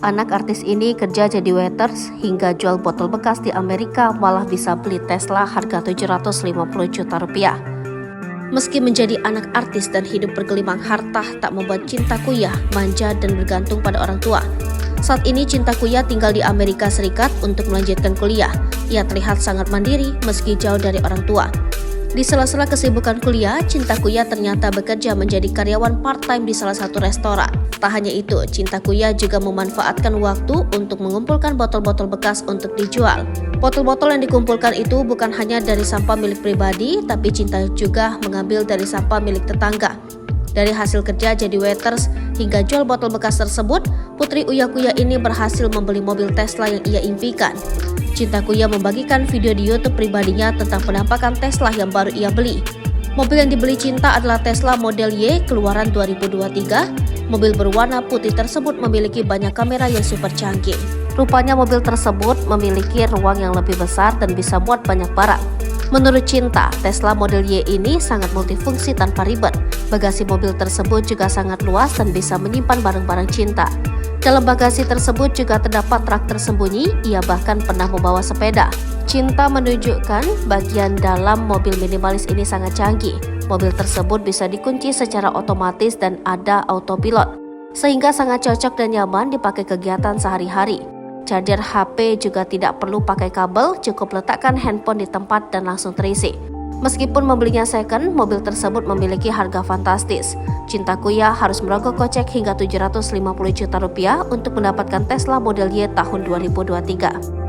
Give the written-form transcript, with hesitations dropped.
Anak artis ini kerja jadi waiters hingga jual botol bekas di Amerika, malah bisa beli Tesla harga 750 juta rupiah. Meski menjadi anak artis dan hidup bergelimang harta tak membuat Cinta Kuya manja dan bergantung pada orang tua. Saat ini Cinta Kuya tinggal di Amerika Serikat untuk melanjutkan kuliah. Ia terlihat sangat mandiri meski jauh dari orang tua. Di sela-sela kesibukan kuliah, Cinta Kuya ternyata bekerja menjadi karyawan part-time di salah satu restoran. Tak hanya itu, Cinta Kuya juga memanfaatkan waktu untuk mengumpulkan botol-botol bekas untuk dijual. Botol-botol yang dikumpulkan itu bukan hanya dari sampah milik pribadi, tapi Cinta juga mengambil dari sampah milik tetangga. Dari hasil kerja jadi waiters hingga jual botol bekas tersebut, putri Uya Kuya ini berhasil membeli mobil Tesla yang ia impikan. Cinta Kuya membagikan video di YouTube pribadinya tentang penampakan Tesla yang baru ia beli. Mobil yang dibeli Cinta adalah Tesla Model Y keluaran 2023. Mobil berwarna putih tersebut memiliki banyak kamera yang super canggih. Rupanya mobil tersebut memiliki ruang yang lebih besar dan bisa muat banyak barang. Menurut Cinta, Tesla Model Y ini sangat multifungsi tanpa ribet. Bagasi mobil tersebut juga sangat luas dan bisa menyimpan barang-barang Cinta. Dalam bagasi tersebut juga terdapat rak tersembunyi, ia bahkan pernah membawa sepeda. Cinta menunjukkan bagian dalam mobil minimalis ini sangat canggih. Mobil tersebut bisa dikunci secara otomatis dan ada autopilot, sehingga sangat cocok dan nyaman dipakai kegiatan sehari-hari. Charger HP juga tidak perlu pakai kabel, cukup letakkan handphone di tempat dan langsung terisi. Meskipun membelinya second, mobil tersebut memiliki harga fantastis. Cinta Kuya harus merogoh kocek hingga 750 juta rupiah untuk mendapatkan Tesla Model Y tahun 2023.